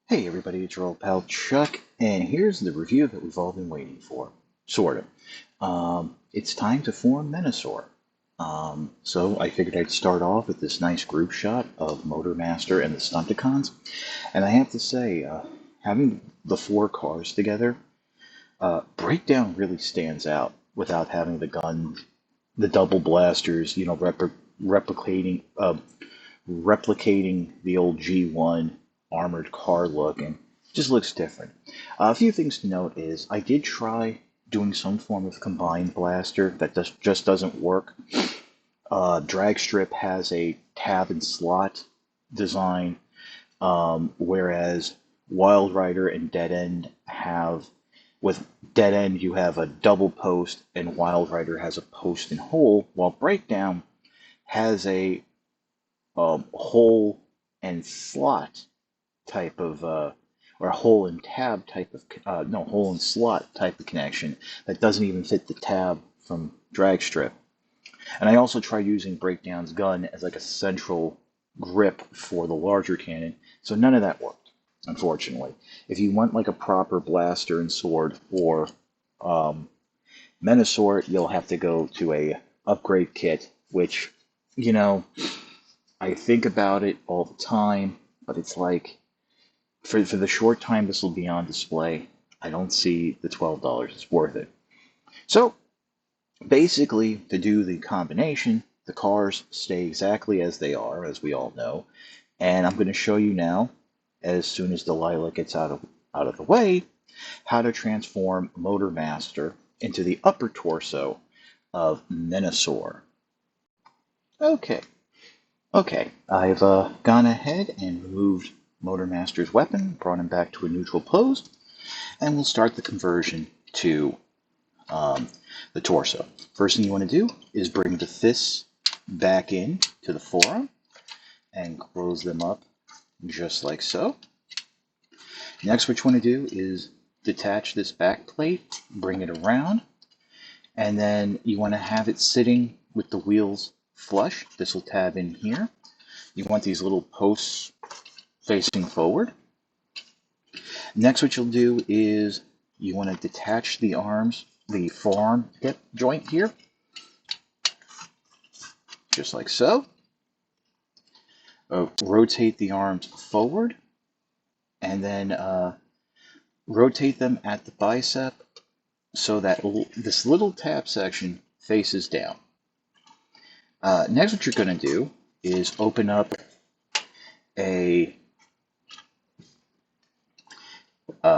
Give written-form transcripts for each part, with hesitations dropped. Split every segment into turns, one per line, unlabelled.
Hey everybody, it's your old pal Chuck, and here's the review that we've all been waiting for. Sort of. It's time to form Menasor. So I figured I'd start off with this nice group shot of Motormaster and the Stunticons. And I have to say, having the four cars together, Breakdown really stands out without having the gun, the double blasters, replicating replicating the old G1 armored car look, and just looks different. A few things to note is I did try doing some form of combined blaster that just doesn't work. Dragstrip has a tab and slot design, whereas Wild Rider and Dead End have, with Dead End you have a double post and Wild Rider has a post and hole, while Breakdown has a hole and slot type of, or hole and tab type of, no, hole and slot type of connection that doesn't even fit the tab from Dragstrip. And I also tried using Breakdown's gun as like a central grip for the larger cannon, so none of that worked, unfortunately. If you want like a proper blaster and sword for Menasor, you'll have to go to a upgrade kit, which, you know, I think about it all the time, but it's like, for the short time this will be on display, I don't see the $12 is worth it. So, basically, to do the combination, the cars stay exactly as they are, as we all know, and I'm going to show you now, as soon as Delilah gets out of the way, how to transform Motormaster into the upper torso of Menasor. Okay, I've gone ahead and removed Motormaster's weapon, brought him back to a neutral pose, and we'll start the conversion to the torso. First thing you want to do is bring the fists back in to the forearm and close them up just like so. Next, what you want to do is detach this back plate, bring it around, and then you want to have it sitting with the wheels flush. This will tab in here. You want these little posts facing forward. Next, what you'll do is you want to detach the arms, the forearm hip joint here, just like so. Rotate the arms forward, and then rotate them at the bicep so that this little tab section faces down. Next, what you're going to do is open up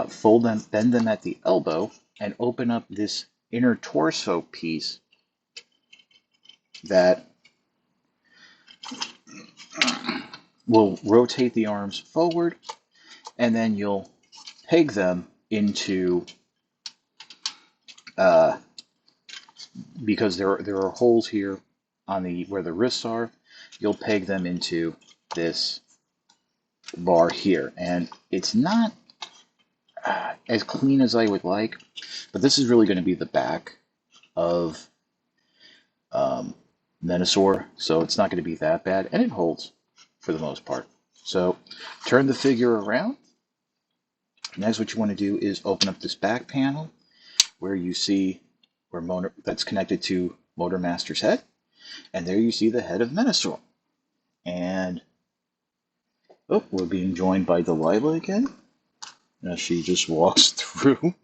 fold them, bend them at the elbow, and open up this inner torso piece that will rotate the arms forward, and then you'll peg them into, because there are holes here on where the wrists are, you'll peg them into this bar here, and it's not as clean as I would like, but this is really going to be the back of Menasor, so it's not going to be that bad, and it holds for the most part. So turn the figure around. Next, what you want to do is open up this back panel where you see that's connected to Motormaster's head, and there you see the head of Menasor. And we're being joined by Delilah again. She just walks through.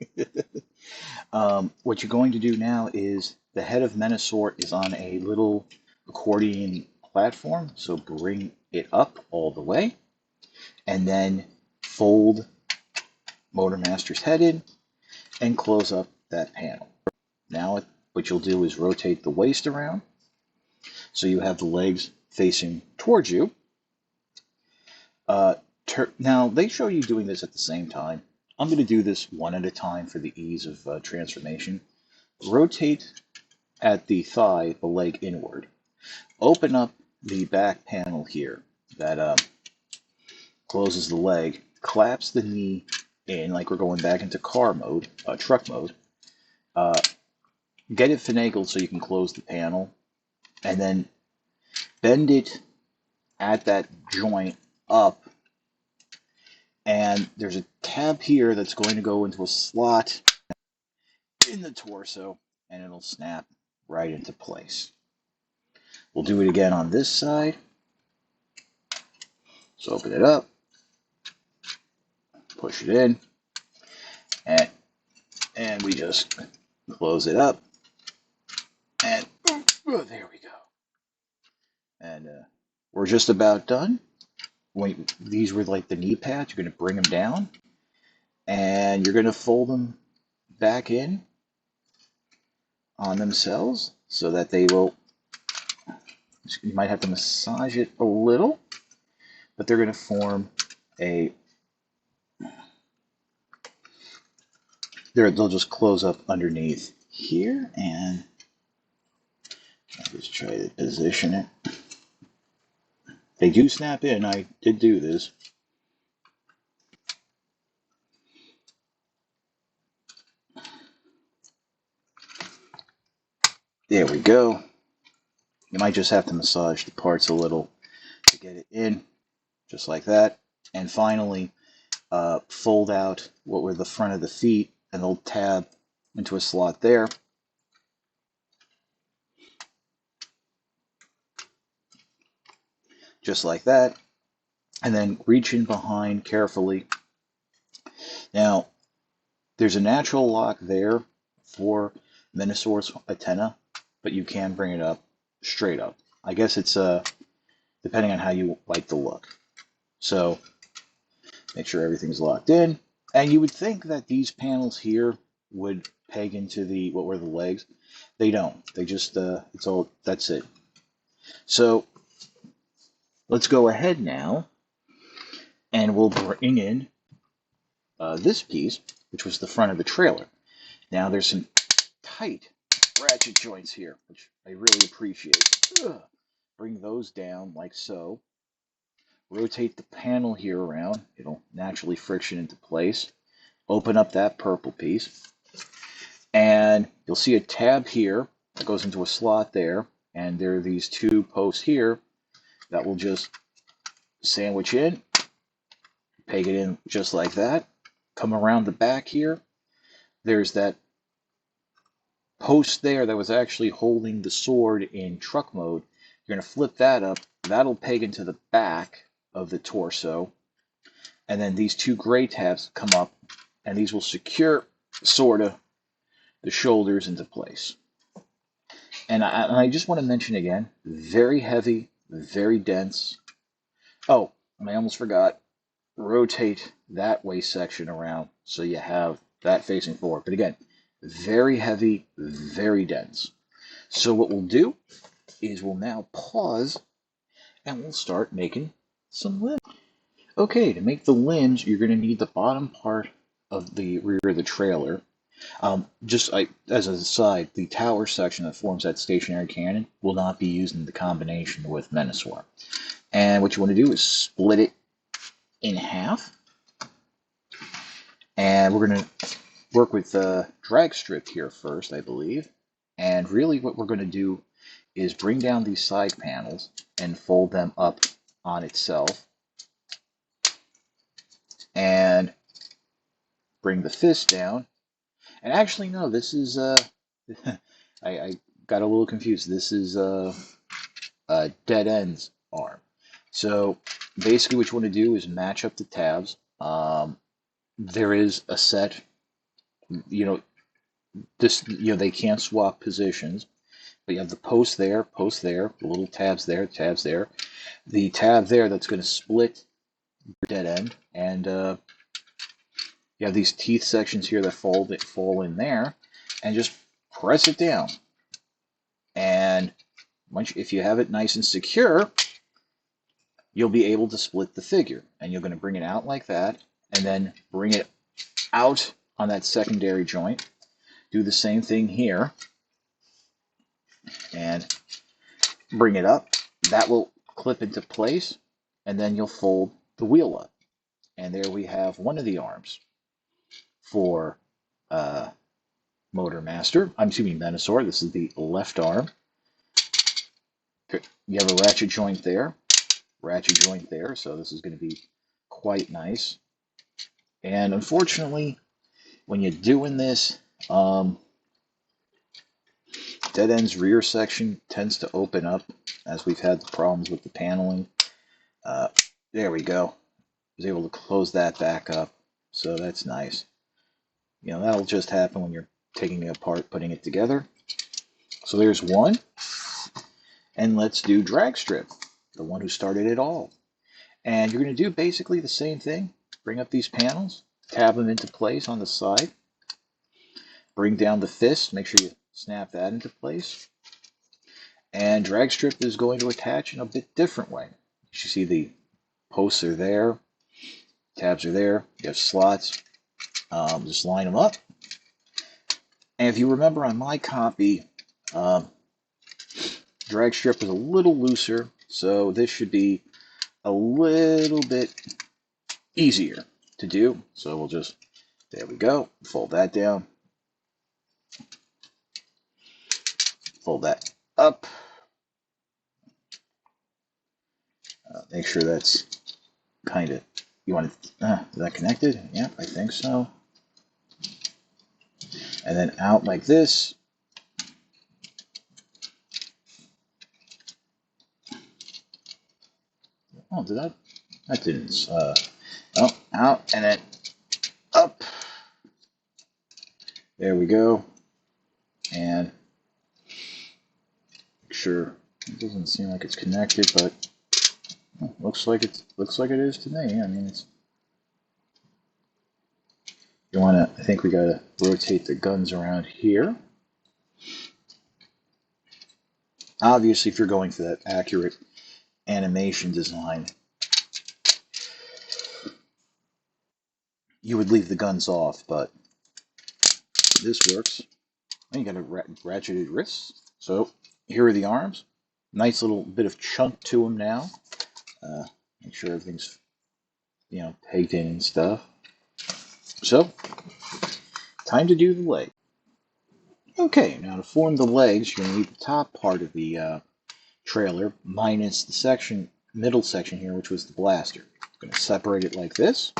What you're going to do now is the head of Menasor is on a little accordion platform, so bring it up all the way, and then fold Motormaster's head in and close up that panel. Now what you'll do is rotate the waist around so you have the legs facing towards you. Now, they show you doing this at the same time. I'm going to do this one at a time for the ease of transformation. Rotate at the thigh, the leg inward. Open up the back panel here that closes the leg. Collapse the knee in, like we're going back into car mode, truck mode. Get it finagled so you can close the panel. And then bend it at that joint up And there's a tab here that's going to go into a slot in the torso, and it'll snap right into place. We'll do it again on this side. So open it up, push it in, and we just close it up, and there we go. And we're just about done. These were like the knee pads. You're going to bring them down, and you're going to fold them back in on themselves so that they will, you might have to massage it a little, but they're going to form they'll just close up underneath here, and I'll just try to position it. They do snap in. I did do this. There we go. You might just have to massage the parts a little to get it in, just like that. And finally, fold out what were the front of the feet, and they'll tab into a slot there. Just like that. And then reach in behind carefully. Now, there's a natural lock there for Menasor's antenna, but you can bring it up straight up. I guess it's depending on how you like the look. So make sure everything's locked in. And you would think that these panels here would peg into the, what were the legs? They don't. They just, it's all, that's it. So let's go ahead now, and we'll bring in this piece, which was the front of the trailer. Now there's some tight ratchet joints here, which I really appreciate. Bring those down like so. Rotate the panel here around. It'll naturally friction into place. Open up that purple piece. And you'll see a tab here that goes into a slot there. And there are these two posts here that will just sandwich in. Peg it in just like that. Come around the back here. There's that post there that was actually holding the sword in truck mode. You're going to flip that up. That'll peg into the back of the torso. And then these two gray tabs come up, and these will secure, sort of, the shoulders into place. And I just want to mention again, very heavy, very dense. Oh, and I almost forgot, rotate that waist section around so you have that facing forward. But again, very heavy, very dense. So what we'll do is we'll now pause, and we'll start making some limbs. Okay, to make the limbs, you're going to need the bottom part of the rear of the trailer. As an aside, the tower section that forms that stationary cannon will not be used in the combination with Menasor. And what you want to do is split it in half. And we're going to work with the drag strip here first, I believe. And really what we're going to do is bring down these side panels and fold them up on itself. And bring the fist down. And actually, no, this is, I got a little confused. This is a dead end's arm. So basically what you want to do is match up the tabs. There is a set, they can't swap positions. But you have the post there, the little tabs there, the tab there that's going to split your dead end, and you have these teeth sections here that fall in there, and just press it down. And if you have it nice and secure, you'll be able to split the figure. And you're going to bring it out like that, and then bring it out on that secondary joint. Do the same thing here. And bring it up. That will clip into place, and then you'll fold the wheel up. And there we have one of the arms for Menasor. This is the left arm. You have a ratchet joint there, so this is going to be quite nice. And unfortunately, when you're doing this, um, dead end's rear section tends to open up, as we've had the problems with the paneling. Uh, there we go. I was able to close that back up, so that's nice. That'll just happen when you're taking it apart, putting it together. So there's one. And let's do drag strip, the one who started it all. And you're going to do basically the same thing. Bring up these panels, tab them into place on the side. Bring down the fist, make sure you snap that into place. And drag strip is going to attach in a bit different way. You see the posts are there, tabs are there, you have slots. Just line them up. And if you remember on my copy, drag strip is a little looser, so this should be a little bit easier to do. So we'll just, there we go, fold that down, fold that up. Make sure that's kind of, you want to, is that connected? Yeah, I think so. And then out like this. Oh, did that? That didn't. Oh, out and then up. There we go. And make sure it doesn't seem like it's connected, but looks like it is to me. I mean, it's. You want to. I think we got to rotate the guns around here. Obviously, if you're going for that accurate animation design, you would leave the guns off, but this works. And you got a ratcheted wrist. So here are the arms. Nice little bit of chunk to them now. Make sure everything's, pegged in and stuff. So, time to do the leg. Okay, now to form the legs, you're going to need the top part of the trailer minus the middle section here, which was the blaster. I'm going to separate it like this.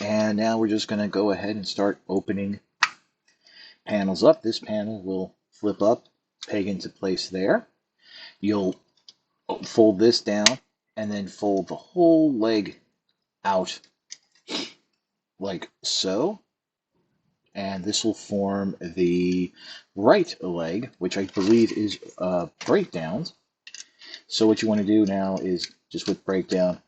And now we're just going to go ahead and start opening panels up. This panel will flip up, peg into place there. You'll fold this down and then fold the whole leg out like so. And this will form the right leg, which I believe is breakdowns. So what you want to do now is, just with breakdown,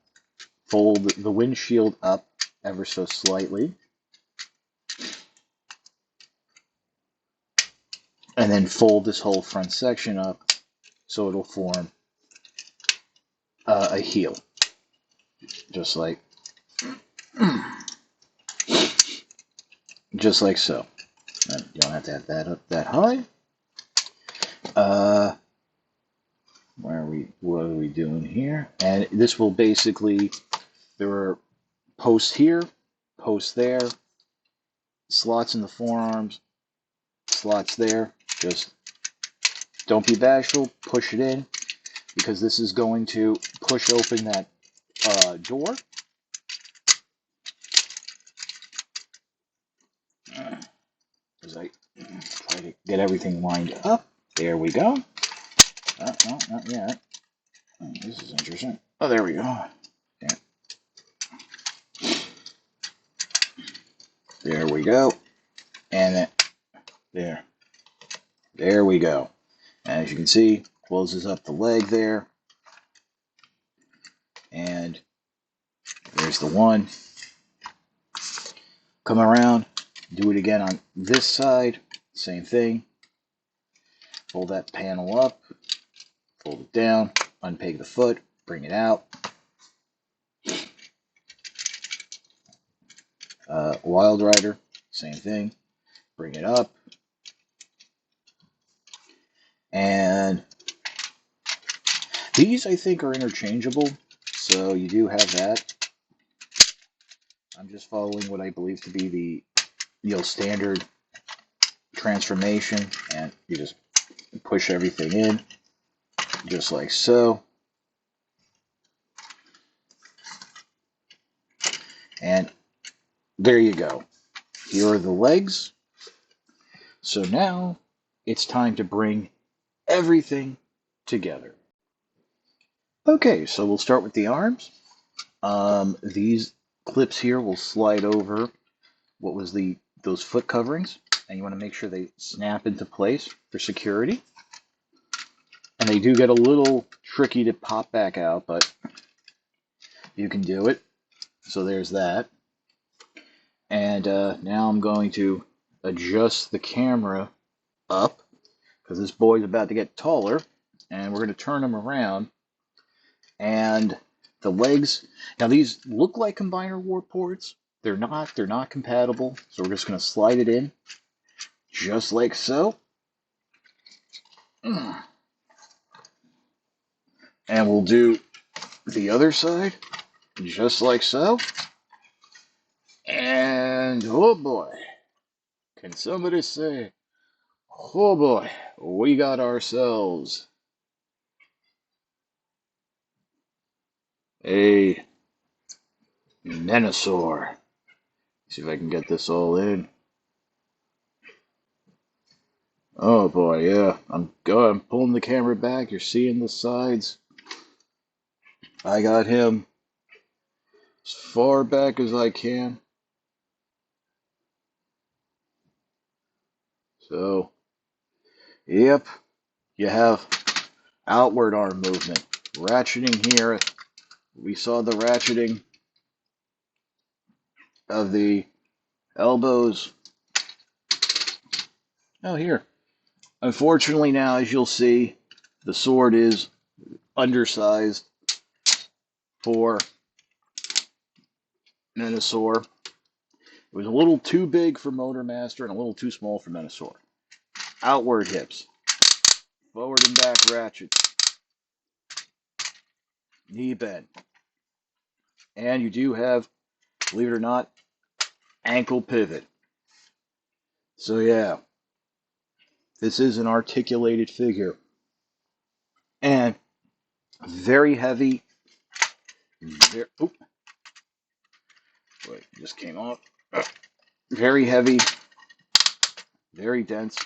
fold the windshield up ever so slightly. And then fold this whole front section up so it'll form a heel. Just like so. And you don't have to have that up that high. What are we doing here? And this will basically, there are posts here, posts there, slots in the forearms, slots there. Just don't be bashful, push it in, because this is going to push open that door. As I try to get everything lined up. There we go. No, not yet. This is interesting. Oh, there we go. Yeah. There we go. And then, there we go. As you can see, closes up the leg there. And there's the one. Come around, do it again on this side. Same thing. Fold that panel up, fold it down, unpeg the foot, bring it out. Wild Rider, same thing. Bring it up. And these, I think, are interchangeable, so you do have that. I'm just following what I believe to be the standard transformation, and you just push everything in, just like so. And there you go. Here are the legs. So now it's time to bring everything together. Okay, so we'll start with the arms. These clips here will slide over what was those foot coverings, and you want to make sure they snap into place for security. And they do get a little tricky to pop back out, but you can do it. So there's that. And now I'm going to adjust the camera up because this boy's about to get taller, and we're going to turn him around. And the legs, now these look like combiner war ports. They're not. They're not compatible. So we're just going to slide it in just like so. And we'll do the other side just like so. And oh boy, can somebody say, oh boy, we got ourselves a Menasor. See if I can get this all in. Oh boy, yeah. I'm pulling the camera back. You're seeing the sides. I got him as far back as I can. So, yep, you have outward arm movement. Ratcheting here. We saw the ratcheting of the elbows. Oh, here. Unfortunately now, as you'll see, the sword is undersized for Menasor. It was a little too big for Motormaster and a little too small for Menasor. Outward hips. Forward and back ratchets. Knee bend. And you do have, believe it or not, ankle pivot. So yeah, this is an articulated figure. And very heavy. Wait, just came off. Very heavy. Very dense.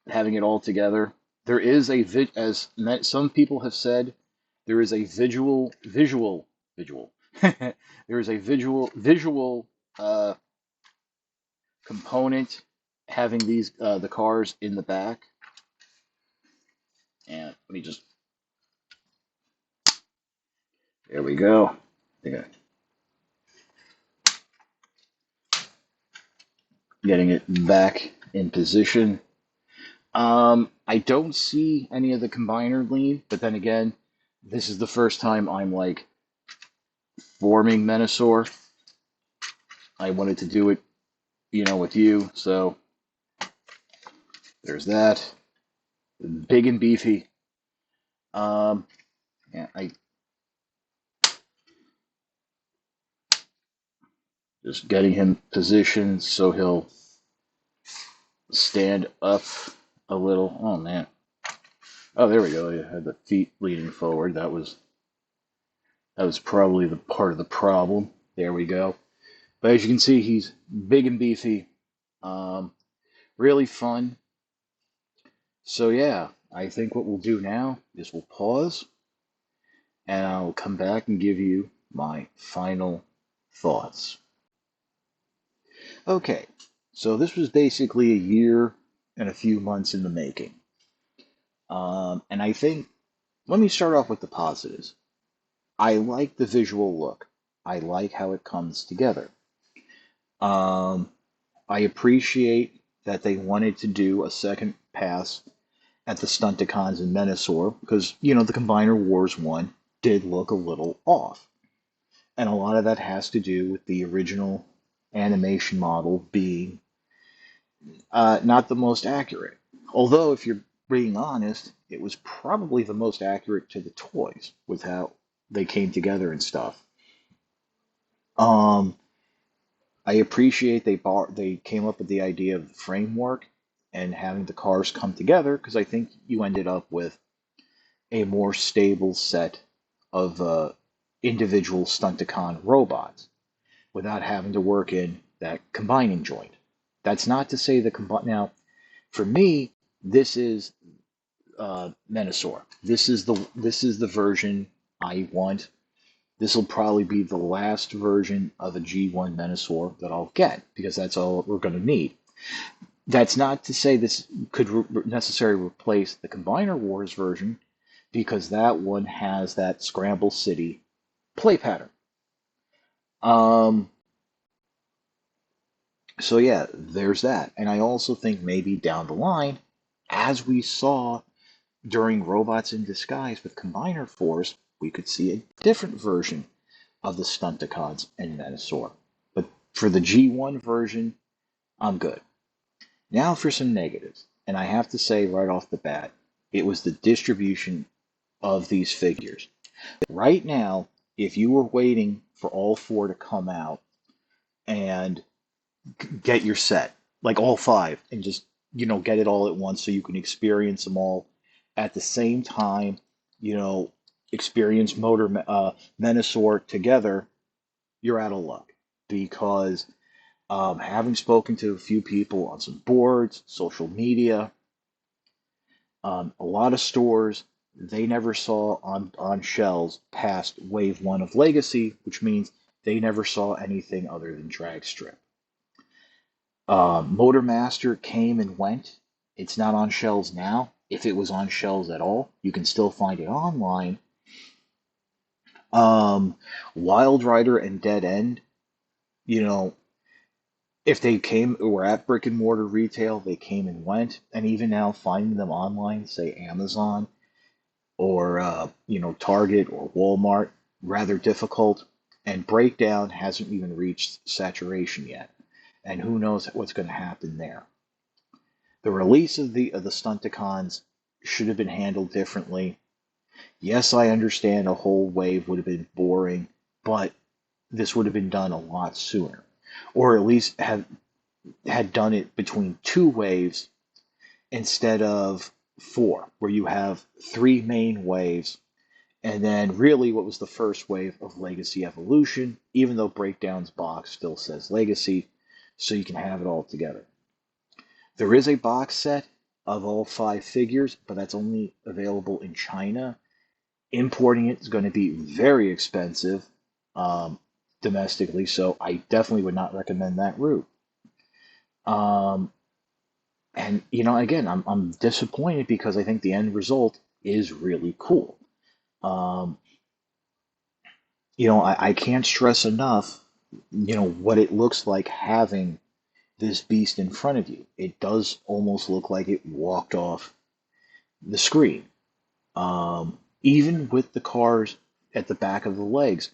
Having it all together. There is as some people have said, there is a visual. There is a visual component having these the cars in the back. And let me just. There we go. I think I'm getting it back in position. I don't see any of the combiner lean, but then again, this is the first time I'm like forming Menasor. I wanted to do it, with you, so there's that. Big and beefy. Yeah, I just getting him positioned so he'll stand up a little. Oh man. Oh, there we go. You had the feet leaning forward. That was probably the part of the problem. There we go. But as you can see, he's big and beefy. Really fun. So yeah, I think what we'll do now is we'll pause and I'll come back and give you my final thoughts. Okay, so this was basically a year and a few months in the making. And I think, let me start off with the positives. I like the visual look. I like how it comes together. I appreciate that they wanted to do a second pass at the Stunticons in Menasor because, the Combiner Wars one did look a little off. And a lot of that has to do with the original animation model being not the most accurate. Although, if you're being honest, it was probably the most accurate to the toys with how they came together and stuff. I appreciate they came up with the idea of the framework and having the cars come together because I think you ended up with a more stable set of individual Stunticon robots without having to work in that combining joint. That's not to say the combine. Now, for me, this is Menasor. This is the version I want. This will probably be the last version of a G1 Menasor that I'll get because that's all we're going to need. That's not to say this could necessarily replace the Combiner Wars version because that one has that Scramble City play pattern. Um, so yeah, there's that. And I also think maybe down the line, as we saw during Robots in Disguise with Combiner Force, we could see a different version of the Stunticons and Menasor. But for the G1 version, I'm good. Now for some negatives. And I have to say right off the bat, it was the distribution of these figures. Right now, if you were waiting for all four to come out and get your set, like all five, and just, get it all at once so you can experience them all at the same time, experience Menasor together, you're out of luck. Because having spoken to a few people on some boards, social media, a lot of stores, they never saw on shelves past Wave 1 of Legacy, which means they never saw anything other than drag strip. Motormaster came and went. It's not on shelves now. If it was on shelves at all, you can still find it online. Wild Rider and Dead End, if they were at brick and mortar retail, they came and went. And even now, finding them online, say Amazon or Target or Walmart, rather difficult. And Breakdown hasn't even reached saturation yet. And who knows what's going to happen there. The release of the Stunticons should have been handled differently. Yes, I understand a whole wave would have been boring, but this would have been done a lot sooner. Or at least had done it between two waves instead of four, where you have three main waves, and then really what was the first wave of Legacy Evolution, even though Breakdown's box still says Legacy, so you can have it all together. There is a box set of all five figures, but that's only available in China. Importing it is going to be very expensive domestically, so I definitely would not recommend that route. And again, I'm disappointed because I think the end result is really cool. I can't stress enough, what it looks like having this beast in front of you. It does almost look like it walked off the screen. Even with the cars at the back of the legs,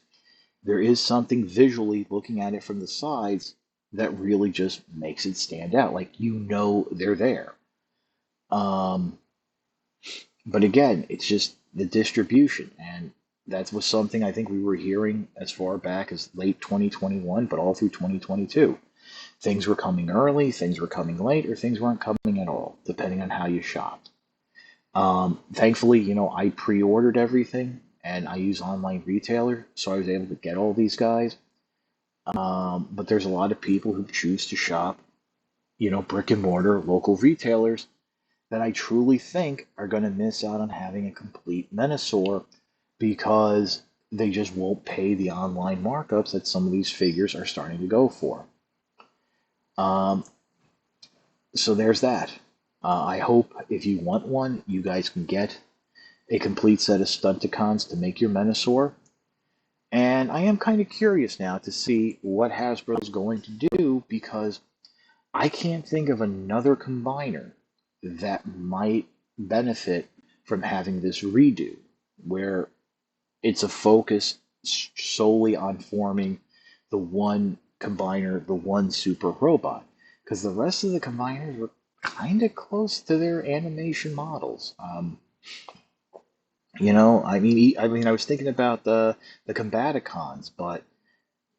there is something visually looking at it from the sides that really just makes it stand out. Like, they're there. But again, it's just the distribution. And that was something I think we were hearing as far back as late 2021, but all through 2022. Things were coming early, things were coming late, or things weren't coming at all, depending on how you shopped. Thankfully, I pre-ordered everything, and I use online retailer, so I was able to get all these guys. But there's a lot of people who choose to shop, brick and mortar, local retailers that I truly think are going to miss out on having a complete Menasor because they just won't pay the online markups that some of these figures are starting to go for. So there's that. I hope if you want one, you guys can get a complete set of Stunticons to make your Menasor. And I am kind of curious now to see what Hasbro's going to do because I can't think of another combiner that might benefit from having this redo, where it's a focus solely on forming the one combiner, the one super robot. Because the rest of the combiners were kind of close to their animation models. I was thinking about the Combaticons, but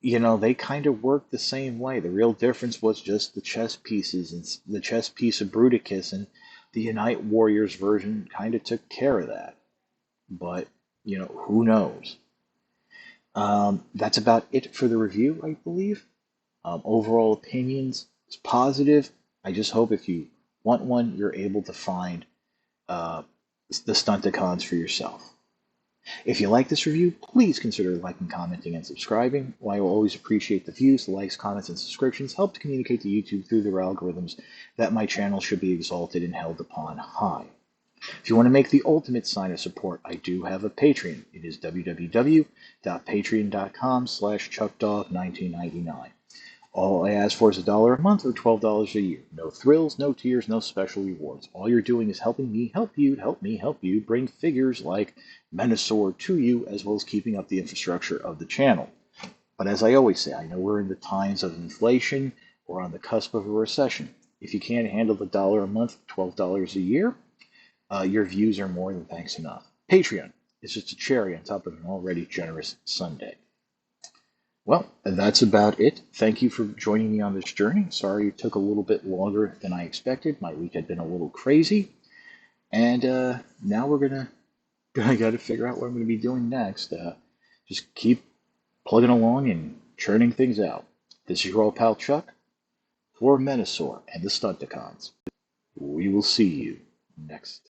they kind of worked the same way. The real difference was just the chess pieces and the chess piece of Bruticus, and the Unite Warriors version kind of took care of that. But who knows? That's about it for the review, I believe. Overall opinions is positive. I just hope if you want one, you're able to find uh, the Stunticons for yourself. If you like this review, please consider liking, commenting, and subscribing. While I will always appreciate the views, the likes, comments, and subscriptions help to communicate to YouTube through their algorithms that my channel should be exalted and held upon high. If you want to make the ultimate sign of support, I do have a Patreon. It is www.patreon.com/chuckdog1999. All I ask for is $1 a month or $12 a year. No thrills, no tiers, no special rewards. All you're doing is helping me help you, help me help you bring figures like Menasor to you, as well as keeping up the infrastructure of the channel. But as I always say, I know we're in the times of inflation or on the cusp of a recession. If you can't handle the $1 a month, $12 a year, your views are more than thanks enough. Patreon is just a cherry on top of an already generous Sunday. Well, that's about it. Thank you for joining me on this journey. Sorry it took a little bit longer than I expected. My week had been a little crazy. And now I got to figure out what I'm going to be doing next. Just keep plugging along and churning things out. This is your old pal Chuck for Menasor and the Stunticons. We will see you next